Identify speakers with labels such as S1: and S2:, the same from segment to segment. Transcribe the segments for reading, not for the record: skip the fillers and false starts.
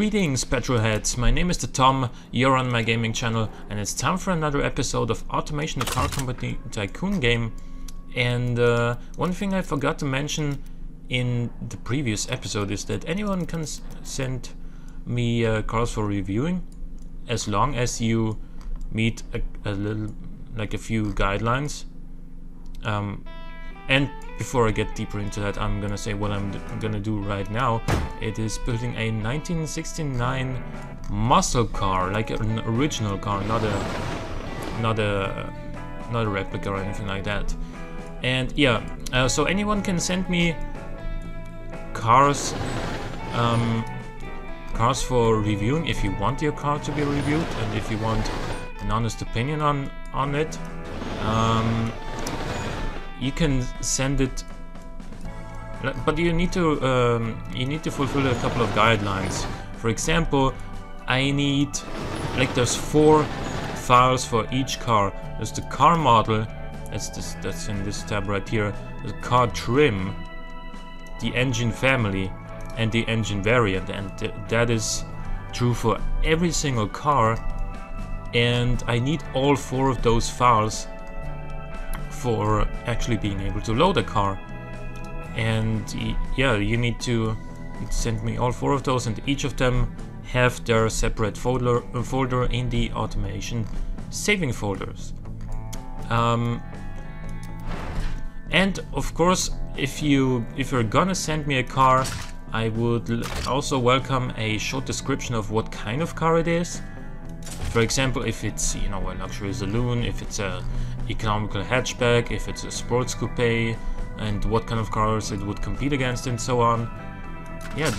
S1: Greetings petrolheads, my name is Tom, you're on my gaming channel and it's time for another episode of Automation, the car company tycoon game. And one thing I forgot to mention in the previous episode is that anyone can send me cars for reviewing as long as you meet a few guidelines. And before I get deeper into that, I'm gonna say what I'm gonna do right now. It is building a 1969 muscle car, like an original car, not a replica or anything like that. And yeah, so anyone can send me cars for reviewing if you want your car to be reviewed and if you want an honest opinion on it. You can send it, but you need to fulfill a couple of guidelines. For example, I need, like, there's 4 files for each car. There's the car model, that's in this tab right here. The car trim, the engine family, and the engine variant, and that is true for every single car. And I need all 4 of those files for actually being able to load a car. And yeah, you need to send me all 4 of those, and each of them have their separate folder in the automation saving folders. And of course, if you're gonna send me a car, I would also welcome a short description of what kind of car it is. For example, if it's, you know, a luxury saloon, if it's a economical hatchback, if it's a sports coupe, and what kind of cars it would compete against, and so on. Yeah,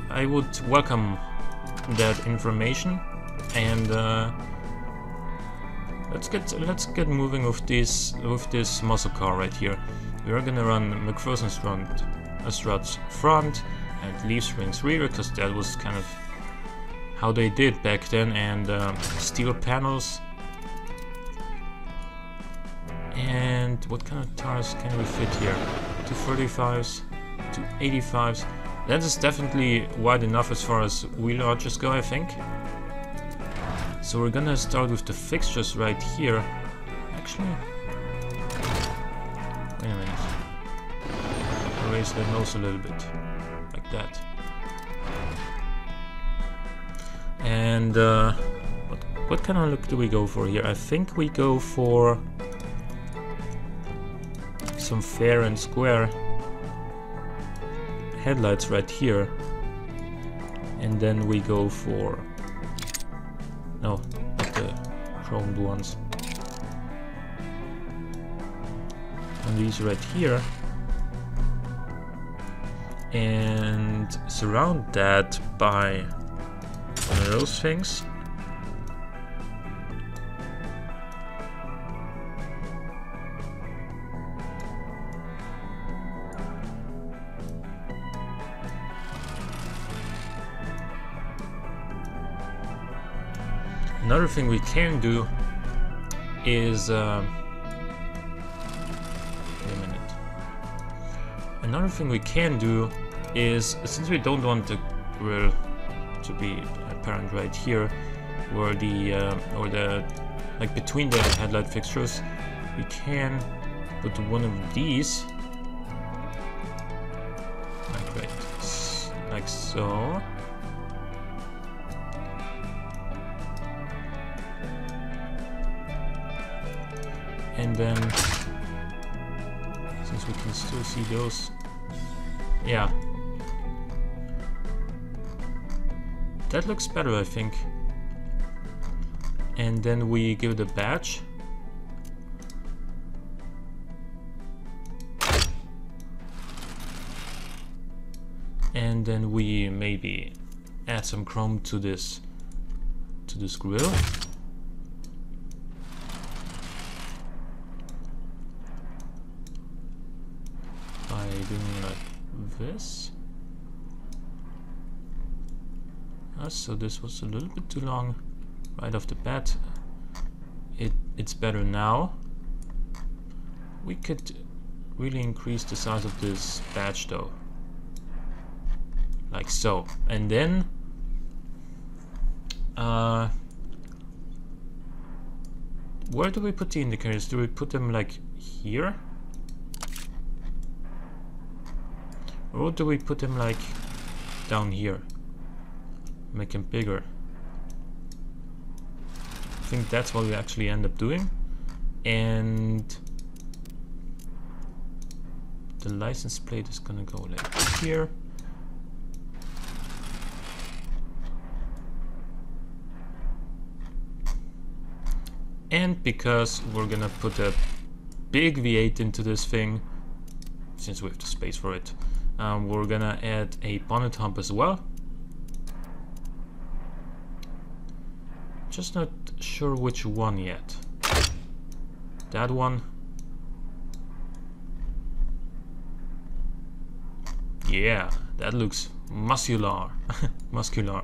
S1: I would welcome that information. And let's get moving with this muscle car right here. We're gonna run McPherson struts front and leaf springs rear, because that was kind of how they did back then, and steel panels. And what kind of tires can we fit here? 235s, 285s. That is definitely wide enough as far as wheel arches go, I think. So we're gonna start with the fixtures right here. Actually, wait a minute. Raise the nose a little bit, like that. And what kind of look do we go for here? I think we go for some fair and square headlights right here, and then we go for, no, not the chromed ones, and these right here, and surround that by one of those things. Another thing we can do is wait a minute. Another thing we can do is, since we don't want the grill to be apparent right here, where the or the, like, between the headlight fixtures, we can put one of these like so. And then, since we can still see those, yeah, that looks better, I think. And then we give it a badge. And then we maybe add some chrome to this grill. Doing like this. So this was a little bit too long right off the bat. It's better now. We could really increase the size of this badge though. like so. And then where do we put the indicators? Do we put them like here? Or do we put them like down here? Make them bigger. I think that's what we actually end up doing. And the license plate is gonna go like here. And because we're gonna put a big V8 into this thing, since we have the space for it, we're gonna add a bonnet hump as well. Just not sure which one yet. That one. Yeah, that looks muscular. Muscular.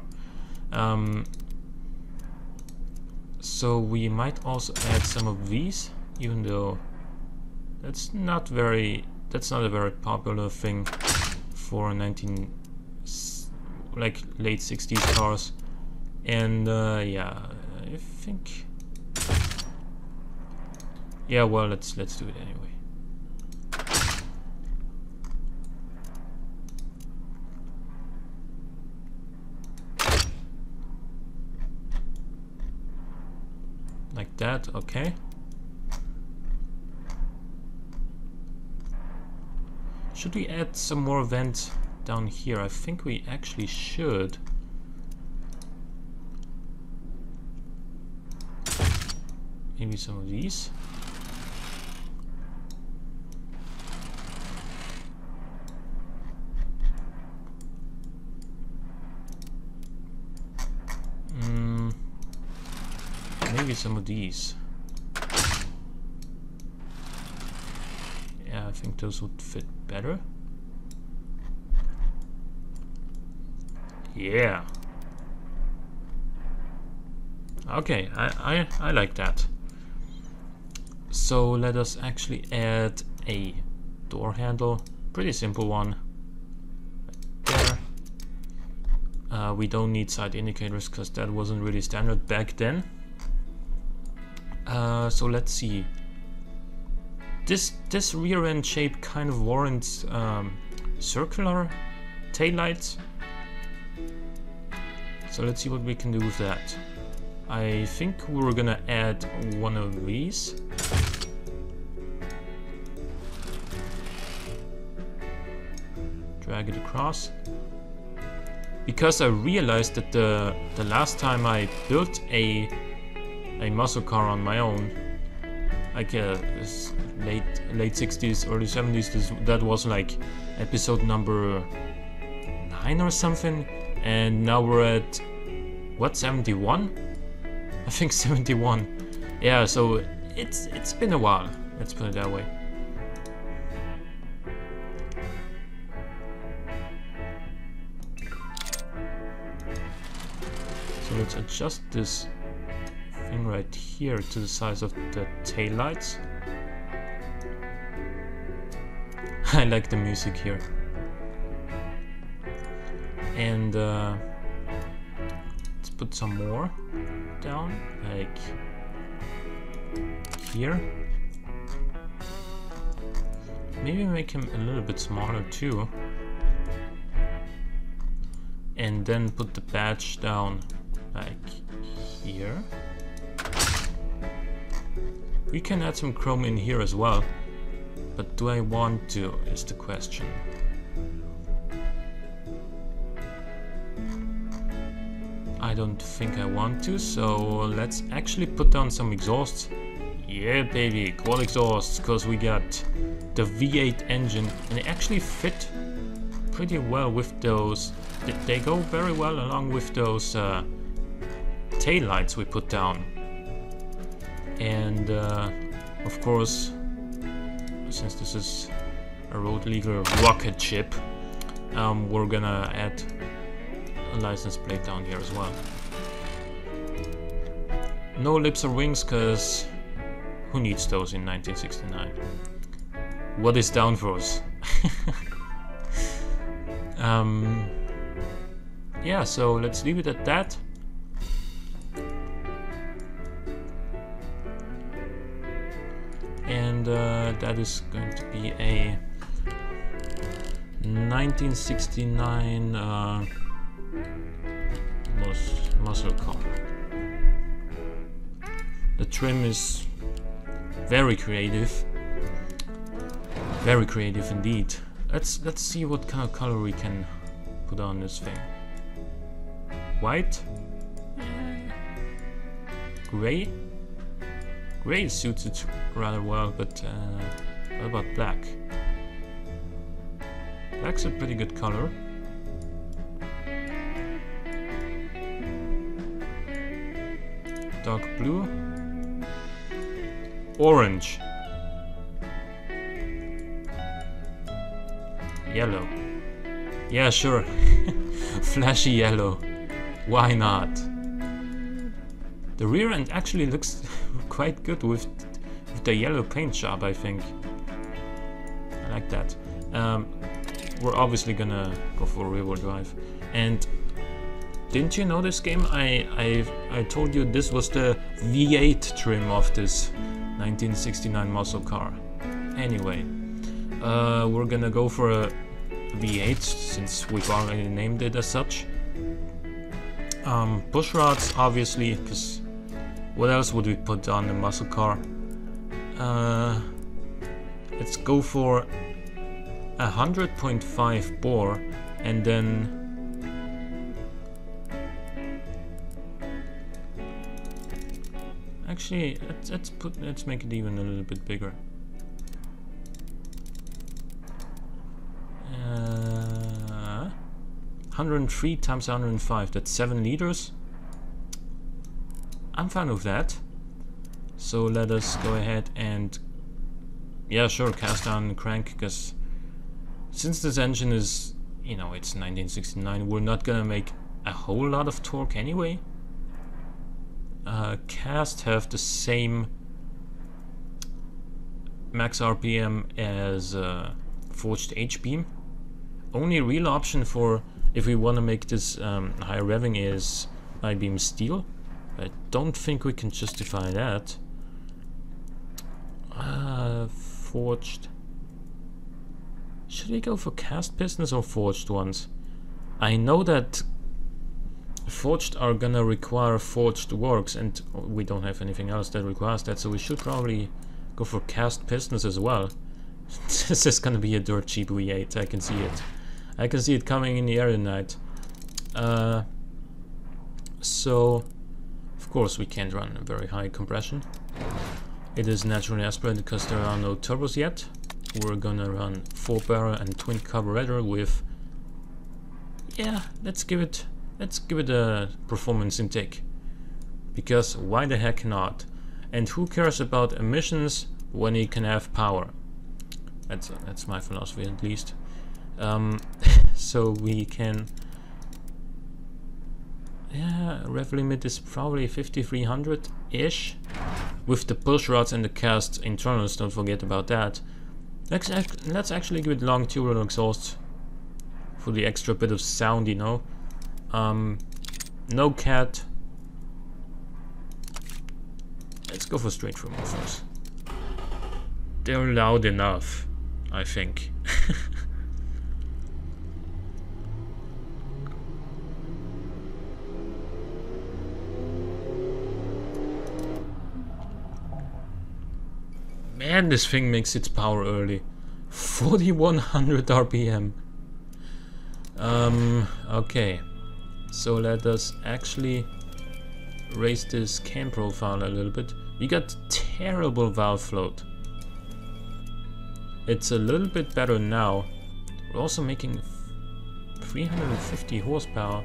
S1: So we might also add some of these, even though that's not a very popular thing for late 60s cars. And yeah, I think, yeah, well, let's do it anyway. Like that, okay. Should we add some more vents down here? I think we actually should. Maybe some of these. Maybe some of these. Yeah, I think those would fit better. Yeah. Okay, I like that. So let us actually add a door handle. Pretty simple one. Right there. We don't need side indicators because that wasn't really standard back then. So let's see. This rear end shape kind of warrants circular taillights. So let's see what we can do with that. I think we're gonna add one of these. Drag it across. Because I realized that the last time I built a muscle car on my own, like late 60s, early 70s, that was like episode number 9 or something, and now we're at what, 71? I think 71. Yeah, so it's been a while, let's put it that way. So let's adjust this thing right here to the size of the taillights. I like the music here. And let's put some more down, like here. Maybe make him a little bit smaller too. And then put the badge down like here. We can add some chrome in here as well, but do I want to, is the question. I don't think I want to, so let's actually put down some exhausts. Yeah baby, quad exhausts, because we got the V8 engine, and they actually fit pretty well with those. They go very well along with those taillights we put down. And of course, since this is a road legal rocket ship, we're gonna add a license plate down here as well. No lips or wings, cause who needs those in 1969? What is downforce? yeah, so let's leave it at that. And that is going to be a 1969 muscle car. The trim is very creative indeed. Let's see what kind of color we can put on this thing. White, gray. Gray suits it rather well, but what about black? Black's a pretty good color. Dark blue. Orange. Yellow. Yeah, sure. Flashy yellow. Why not? The rear end actually looks quite good with the yellow paint job, I think. I like that. We're obviously gonna go for rear-wheel drive. And didn't you know this game? I told you this was the V8 trim of this 1969 muscle car. Anyway, we're gonna go for a V8 since we've already named it as such. Push rods, obviously, because what else would we put on the muscle car? Let's go for 100.5 bore, and then actually let's make it even a little bit bigger. 103 times 105, that's 7 liters. I'm fine with that. So let us go ahead and, yeah, sure, cast down crank, because since this engine is, you know, it's 1969, we're not gonna make a whole lot of torque anyway. Cast have the same max RPM as forged H-beam. Only real option for if we want to make this higher revving is I-beam steel. I don't think we can justify that. Forged. Should we go for cast pistons or forged ones? I know that forged are gonna require forged works, and we don't have anything else that requires that, so we should probably go for cast pistons as well. This is gonna be a dirt cheap V8, I can see it. I can see it coming in the air tonight. So, of course, we can't run a very high compression. It is naturally aspirated because there are no turbos yet. We're gonna run 4-barrel and twin carburetor with, yeah, let's give it a performance intake, because why the heck not? And who cares about emissions when you can have power? That's my philosophy, at least. So we can, yeah, rev limit is probably 5300 ish with the push rods and the cast internals. Don't forget about that. Let's actually give it long tubular exhaust for the extra bit of sound, you know. No cat. Let's go for straight through mufflers. They're loud enough, I think. Man, this thing makes its power early. 4100 RPM. Okay. So let us actually raise this cam profile a little bit. We got terrible valve float. It's a little bit better now. We're also making 350 horsepower.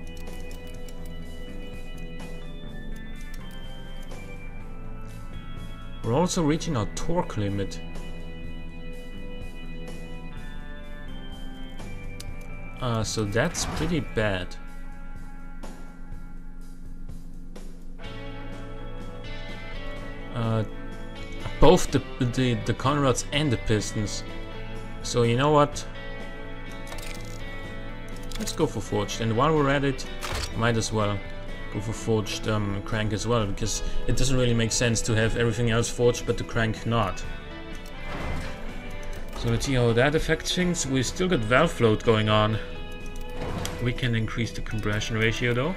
S1: We're also reaching our torque limit. So that's pretty bad. Both the conrods and the pistons. So you know what? Let's go for forged. And while we're at it, might as well go for forged crank as well, because it doesn't really make sense to have everything else forged but the crank not. So let's see how that affects things. We still got valve float going on. We can increase the compression ratio though.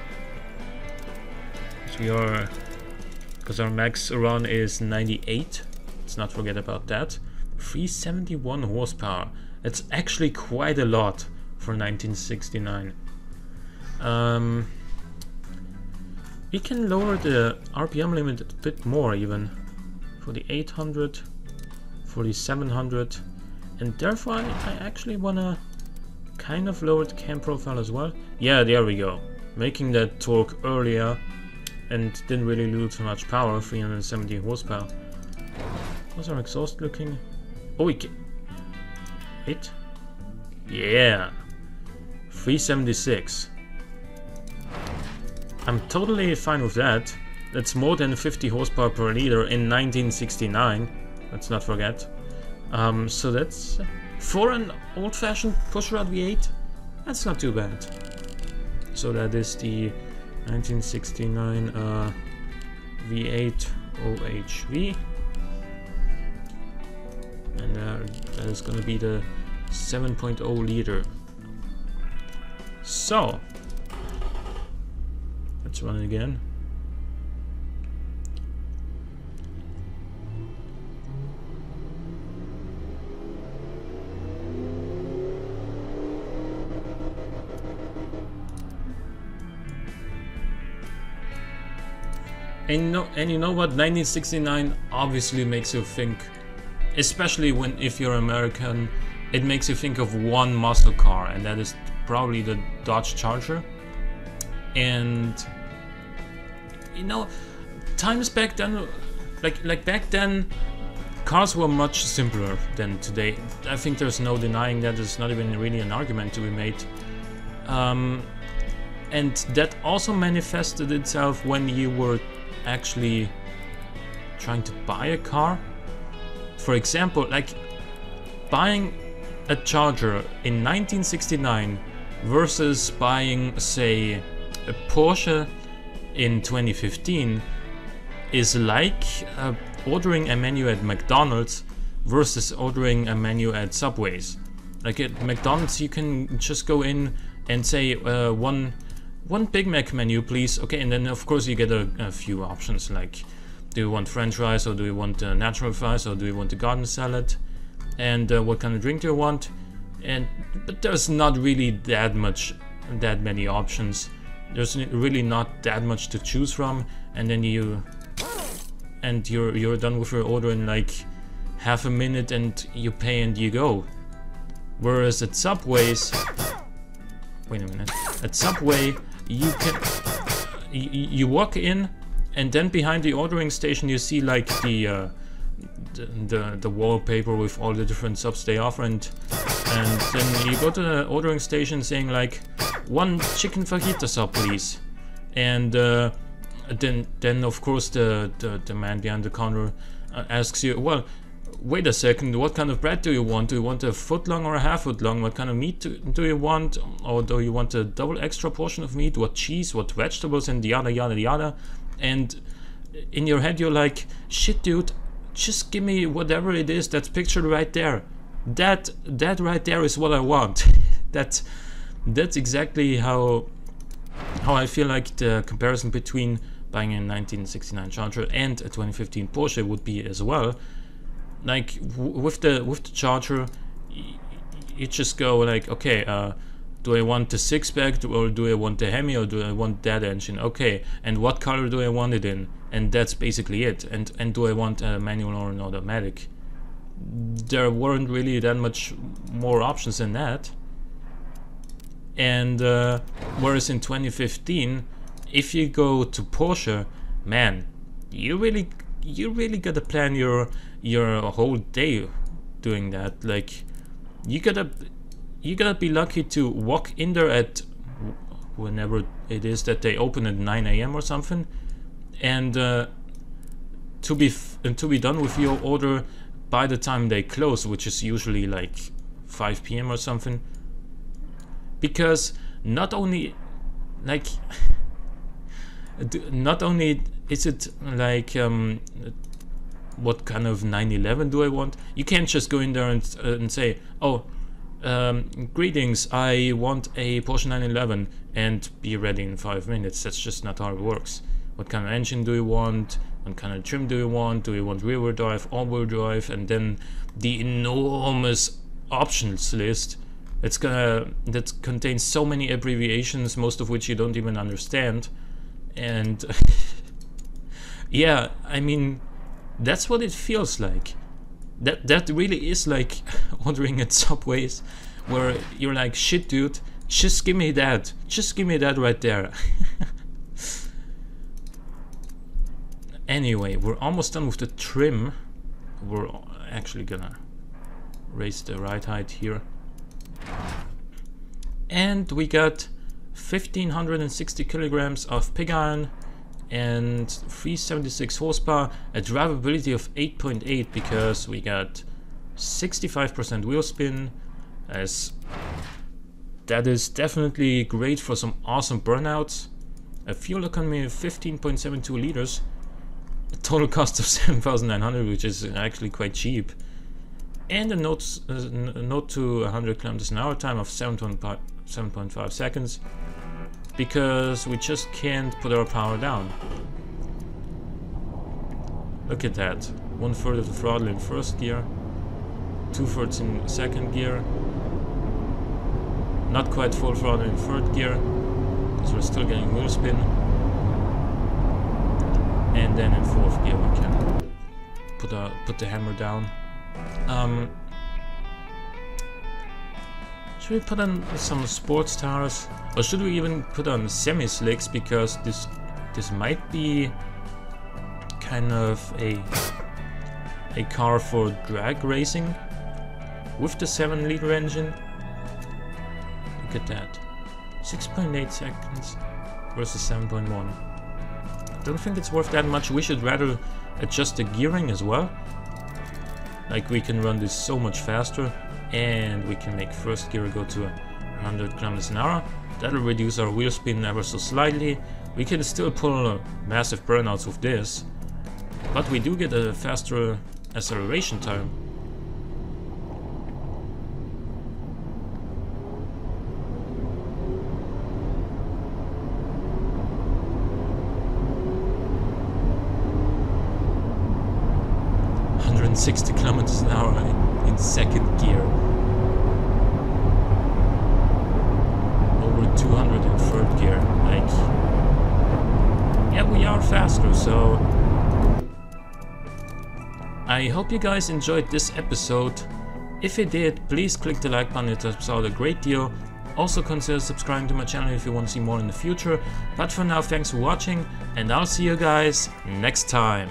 S1: Because our max run is 98. Let's not forget about that. 371 horsepower. That's actually quite a lot for 1969. We can lower the RPM limit a bit more even. For the 800, for the 700. And therefore I actually wanna kind of lower the cam profile as well. Yeah, there we go. Making that torque earlier and didn't really lose so much power. 370 horsepower. How's our exhaust looking? Oh, we can... Wait. Yeah. 376. I'm totally fine with that. That's more than 50 horsepower per liter in 1969. Let's not forget. So that's... For an old-fashioned pushrod V8, that's not too bad. So that is the 1969 V8 OHV. And that is gonna be the 7.0 liter. So, let's run it again. And you know what? 1969 obviously makes you think, especially if you're American, it makes you think of one muscle car, and that is probably the Dodge Charger. And you know, times back then, like back then, cars were much simpler than today. I think there's no denying that. There's not even really an argument to be made. And that also manifested itself when you were actually trying to buy a car. For example, like buying a Charger in 1969 versus buying, say, a Porsche in 2015 is like ordering a menu at McDonald's versus ordering a menu at Subway's. Like at McDonald's you can just go in and say one Big Mac menu please, okay, and then of course you get a few options like, do you want French fries, or do you want natural fries, or do you want a garden salad, and what kind of drink do you want? But there's not really that many options. There's really not that much to choose from, and then you're done with your order in like half a minute, and you pay and you go. Whereas at Subway's, wait a minute, at Subway you can you walk in, and then behind the ordering station you see like the wallpaper with all the different subs they offer, and then you go to the ordering station saying like, one chicken fajita sub please, and then of course the man behind the counter asks you, well, wait a second, what kind of bread do you want? Do you want a foot long or a half foot long? What kind of meat do you want? Or do you want a double extra portion of meat? What cheese? What vegetables? And yada yada yada. And in your head you're like, shit dude, just give me whatever it is that's pictured right there. That right there is what I want. That's exactly how I feel like the comparison between buying a 1969 Charger and a 2015 Porsche would be as well. Like with the Charger, you just go like, okay, do I want the 6-pack, or do I want the Hemi, or do I want that engine? Okay, and what color do I want it in? And that's basically it. And do I want a manual or an automatic? There weren't really that much more options than that. And whereas in 2015, if you go to Porsche, man, you really gotta plan your whole day doing that. Like you gotta be lucky to walk in there at whenever it is that they open at 9 AM or something, and to be done with your order by the time they close, which is usually like 5 PM or something. Because not only like, not only is it like, what kind of 911 do I want? You can't just go in there and say, oh, greetings, I want a Porsche 911 and be ready in 5 minutes. That's just not how it works. What kind of engine do you want? What kind of trim do you want? Do you want rear-wheel drive, all-wheel drive, and then the enormous options list that contains so many abbreviations, most of which you don't even understand. And yeah, I mean, that's what it feels like. That really is like ordering at Subways, where you're like, shit dude, just give me that right there. Anyway, we're almost done with the trim. We're actually gonna raise the ride height here. And we got 1560 kilograms of pig iron and 376 horsepower, a drivability of 8.8 because we got 65% wheel spin, as that is definitely great for some awesome burnouts. A fuel economy of 15.72 liters, a total cost of 7,900, which is actually quite cheap, and a note to 100 kilometers an hour time of 7.5 seconds, because we just can't put our power down. Look at that. 1/3 of the throttle in first gear, 2/3 in second gear, not quite full throttle in third gear because we're still getting wheel spin, and then in fourth gear we can put the hammer down. Should we put on some sports tires, or should we even put on semi-slicks, because this might be kind of a car for drag racing with the 7-liter engine. Look at that, 6.8 seconds versus 7.1. Don't think it's worth that much. We should rather adjust the gearing as well. Like, we can run this so much faster, and we can make first gear go to 100 kilometers an hour. That'll reduce our wheel spin ever so slightly. We can still pull massive burnouts with this, but we do get a faster acceleration time. ...160 kilometers an hour in second gear. Over 200 in third gear. Like, yeah, we are faster, so... I hope you guys enjoyed this episode. If you did, please click the like button, it helps out a great deal. Also consider subscribing to my channel if you want to see more in the future. But for now, thanks for watching, and I'll see you guys next time.